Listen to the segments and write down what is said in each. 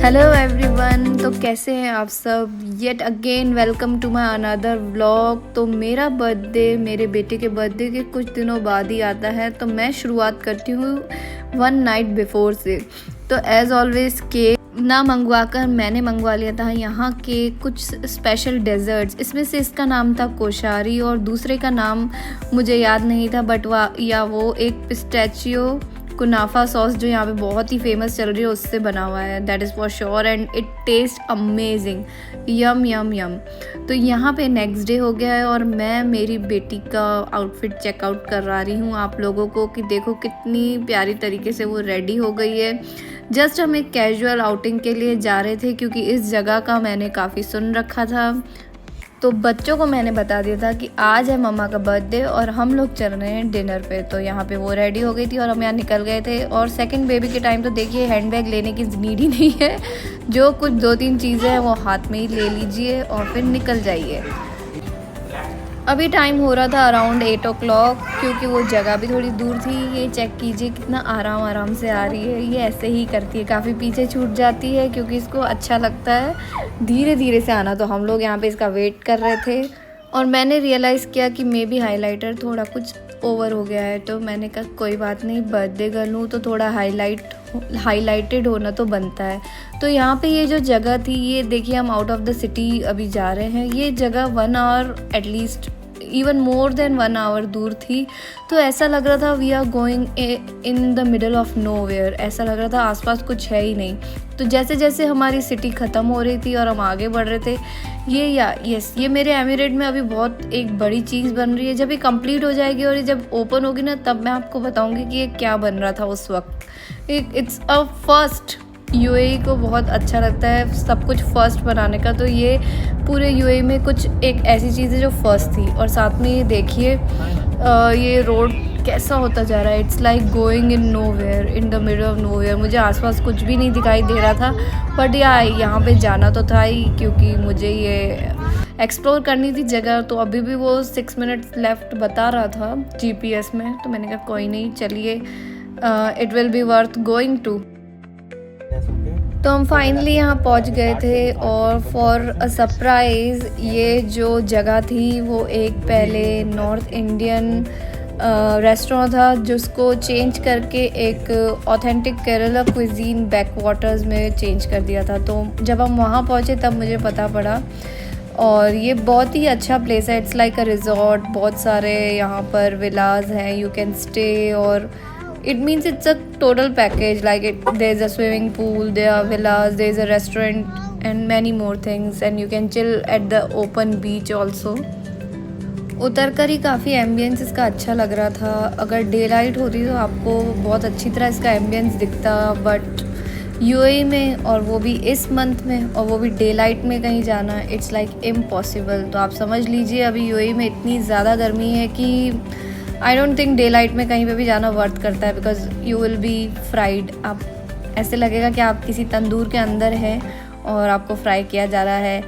Hello everyone, तो कैसे हैं आप सब। Yet again welcome to my another vlog. तो मेरा बर्थडे मेरे बेटे के बर्थडे के कुछ दिनों बाद ही आता है, तो मैं शुरुआत करती हूँ वन नाइट बिफोर से। तो एज़ ऑलवेज केक ना मंगवा कर मैंने मंगवा लिया था यहाँ के कुछ स्पेशल डेजर्ट्स। इसमें से इसका नाम था कोशारी और दूसरे का नाम मुझे याद नहीं था, बट वो एक पिस्टैचियो कुनाफा सॉस जो यहाँ पे बहुत ही फेमस चल रही है उससे बना हुआ है, that is for sure and it test amazing, yum yum yum. तो यहाँ पे नेक्स्ट डे हो गया है और मैं मेरी बेटी का आउटफिट चेकआउट करा रही हूँ आप लोगों को कि देखो कितनी प्यारी तरीके से वो रेडी हो गई है। जस्ट हम एक कैजुअल आउटिंग के लिए जा रहे थे क्योंकि इस जगह का मैंने काफ़ी सुन रखा था। तो बच्चों को मैंने बता दिया था कि आज है मम्मा का बर्थडे और हम लोग चल रहे हैं डिनर पे। तो यहाँ पे वो रेडी हो गई थी और हम यहाँ निकल गए थे। और सेकंड बेबी के टाइम तो देखिए हैंडबैग लेने की नीड ही नहीं है, जो कुछ 2-3 चीज़ें हैं वो हाथ में ही ले लीजिए और फिर निकल जाइए। अभी टाइम हो रहा था अराउंड 8 o'clock, क्योंकि वो जगह भी थोड़ी दूर थी। ये चेक कीजिए कितना आराम से आ रही है, ये ऐसे ही करती है, काफ़ी पीछे छूट जाती है क्योंकि इसको अच्छा लगता है धीरे धीरे से आना। तो हम लोग यहाँ पे इसका वेट कर रहे थे और मैंने रियलाइज़ किया कि मे बी हाईलाइटर थोड़ा कुछ ओवर हो गया है। तो मैंने कहा कोई बात नहीं, बर्थडे गर्ल हूँ तो थोड़ा हाईलाइटेड होना तो बनता है। तो यहाँ पे ये जो जगह थी, ये देखिए हम आउट ऑफ द सिटी अभी जा रहे हैं। ये जगह 1 hour at least, even more than 1 hour दूर थी। तो ऐसा लग रहा था we are going in the middle of nowhere, ऐसा लग रहा था आसपास कुछ है ही नहीं। तो जैसे जैसे हमारी सिटी ख़त्म हो रही थी और हम आगे बढ़ रहे थे, ये मेरे एमिरेट में अभी बहुत एक बड़ी चीज़ बन रही है। जब ये कंप्लीट हो जाएगी और ये जब ओपन होगी ना, तब मैं आपको बताऊंगी कि ये क्या बन रहा था उस वक्त। It's a first. यूएई को बहुत अच्छा लगता है सब कुछ फर्स्ट बनाने का, तो ये पूरे यूएई में कुछ एक ऐसी चीज़ है जो फर्स्ट थी। और साथ में ये देखिए ये रोड कैसा होता जा रहा है, it's like going in nowhere, in the middle of nowhere. मुझे आसपास कुछ भी नहीं दिखाई दे रहा था, बट यहाँ पे जाना तो था ही क्योंकि मुझे ये एक्सप्लोर करनी थी जगह। तो अभी भी वो 6 minutes लेफ्ट बता रहा था GPS में, तो मैंने कहा कोई नहीं, चलिए it will be worth going to. तो हम फाइनली यहाँ पहुँच गए थे और फॉर अ सरप्राइज़ ये जो जगह थी वो एक पहले नॉर्थ इंडियन रेस्टोरेंट था जिसको चेंज करके एक authentic Kerala cuisine back waters में चेंज कर दिया था। तो जब हम वहाँ पहुँचे तब मुझे पता पड़ा, और ये बहुत ही अच्छा प्लेस है। इट्स लाइक अ रिजॉर्ट, बहुत सारे यहाँ पर विलाज हैं, यू कैन स्टे, और it means it's a total package, like there's a swimming pool, there are villas, there's a restaurant and many more things, and you can chill at the open beach also। उतर कर ही काफ़ी ambience इसका अच्छा लग रहा था। अगर day light होती तो आपको बहुत अच्छी तरह इसका एम्बियंस दिखता, बट यूएई में और वो भी इस मंथ में और वो भी डे लाइट में कहीं जाना इट्स लाइक इम्पॉसिबल। तो आप समझ लीजिए अभी यूएई में इतनी ज़्यादा गर्मी है कि I don't think day light में कहीं पे भी जाना वर्थ करता है, because you will be fried. आप ऐसे लगेगा कि आप किसी तंदूर के अंदर हैं और आपको फ्राई किया जा रहा है।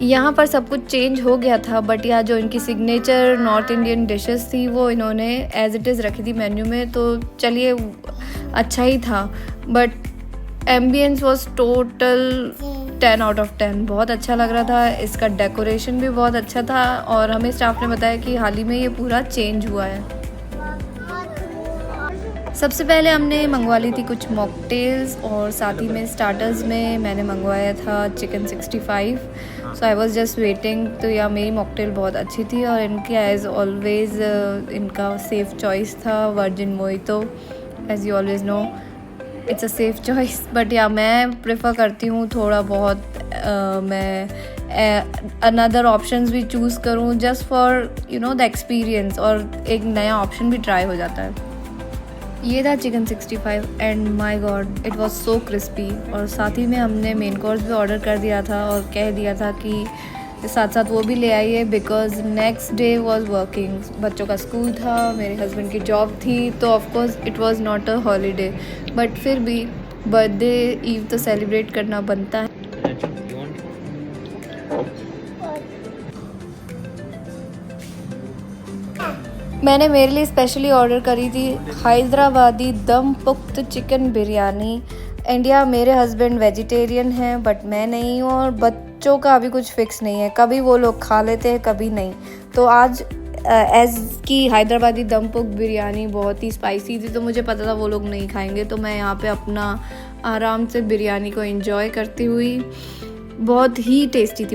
यहाँ पर सब कुछ चेंज हो गया था, बट यहाँ जो इनकी सिग्नेचर नॉर्थ इंडियन डिशेस थी वो इन्होंने एज इट इज़ रखी थी मेन्यू में। तो चलिए अच्छा ही था, but ambience was total 10 out of 10। बहुत अच्छा लग रहा था, इसका डेकोरेशन भी बहुत अच्छा था और हमें स्टाफ ने बताया कि हाल ही में ये पूरा चेंज हुआ है। सबसे पहले हमने मंगवा ली थी कुछ मॉकटेल्स और साथ ही में स्टार्टर्स में मैंने मंगवाया था chicken 65। So I was just waiting. तो या मेरी मॉकटेल बहुत अच्छी थी और इनकी एज़ ऑलवेज इनका सेफ चॉइस था virgin mojito, as you always no it's a safe choice. But या मैं प्रेफर करती हूँ थोड़ा बहुत मैं अनदर ऑप्शंस भी चूज़ करूँ just for you know the experience, और एक नया ऑप्शन भी ट्राई हो जाता है। ये था chicken 65 and my God it was so crispy. और साथ ही में हमने मेन कोर्स भी ऑर्डर कर दिया था और कह दिया था कि साथ साथ वो भी ले आइए, because next day was working. बच्चों का स्कूल था, मेरे हस्बैंड की जॉब थी, तो of course it was not a holiday, but फिर भी बर्थडे ईव तो सेलिब्रेट करना बनता है। मैंने मेरे लिए स्पेशली ऑर्डर करी थी हैदराबादी दम पुख्त चिकन बिरयानी इंडिया मेरे हस्बैंड वेजिटेरियन हैं बट मैं नहीं हूँ, और बच्चों का अभी कुछ फिक्स नहीं है, कभी वो लोग खा लेते हैं कभी नहीं। तो आज एज़ की हैदराबादी दम पुक बिरयानी बहुत ही स्पाइसी थी, तो मुझे पता था वो लोग नहीं खाएंगे, तो मैं यहाँ पे अपना आराम से बिरयानी को एंजॉय करती हुई, बहुत ही टेस्टी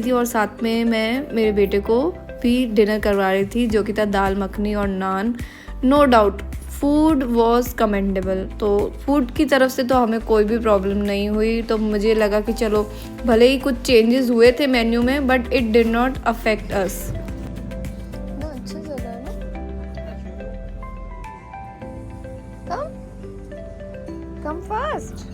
थी। और साथ में मैं मेरे बेटे को भी डिनर करवा रही थी, जो कि था दाल मखनी और naan. No doubt food was commendable. तो फूड की तरफ से तो हमें कोई भी प्रॉब्लम नहीं हुई। तो मुझे लगा कि चलो भले ही कुछ चेंजेस हुए थे मेन्यू में, but it did not affect us. अच्छा चला है ना, come fast.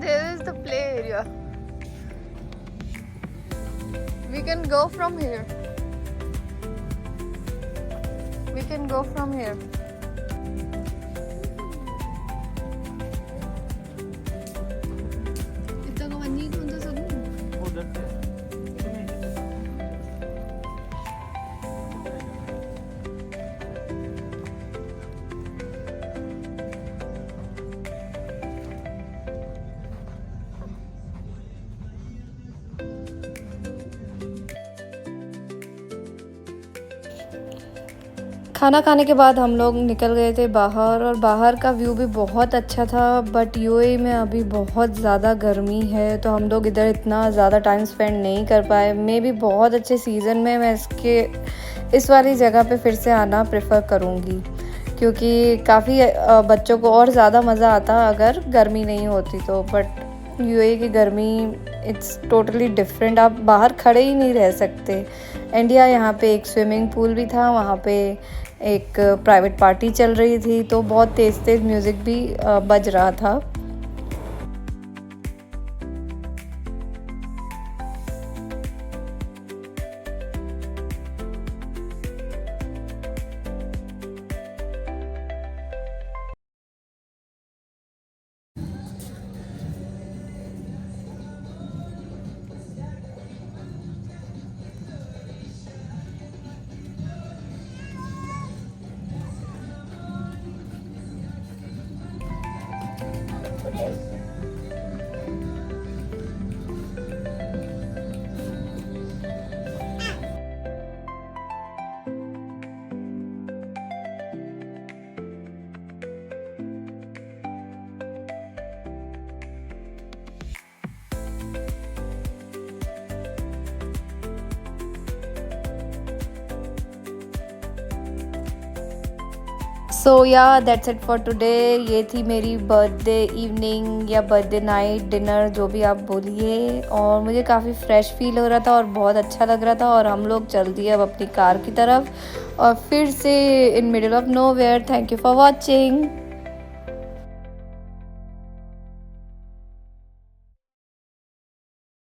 There is the play area. We can go from here. We can go from here. इतना को वन्नी कौन सा सकूं? उधर से। खाना खाने के बाद हम लोग निकल गए थे बाहर, और बाहर का व्यू भी बहुत अच्छा था। बट यूएई में अभी बहुत ज़्यादा गर्मी है, तो हम लोग इधर इतना ज़्यादा टाइम स्पेंड नहीं कर पाए। मे भी बहुत अच्छे सीज़न में मैं इस वाली जगह पे फिर से आना प्रेफर करूँगी, क्योंकि काफ़ी बच्चों को और ज़्यादा मज़ा आता अगर गर्मी नहीं होती तो। बट यूएई की गर्मी इट्स टोटली डिफरेंट, आप बाहर खड़े ही नहीं रह सकते। इंडिया यहाँ पे एक स्विमिंग पूल भी था, वहाँ पे एक प्राइवेट पार्टी चल रही थी, तो बहुत तेज़ म्यूज़िक भी बज रहा था। सो या दैट्स इट फॉर टुडे। ये थी मेरी बर्थडे इवनिंग या बर्थडे नाइट डिनर, जो भी आप बोलिए। और मुझे काफ़ी फ्रेश फील हो रहा था और बहुत अच्छा लग रहा था। और हम लोग चल दिए अब अपनी कार की तरफ, और फिर से in middle of nowhere. Thank you for watching.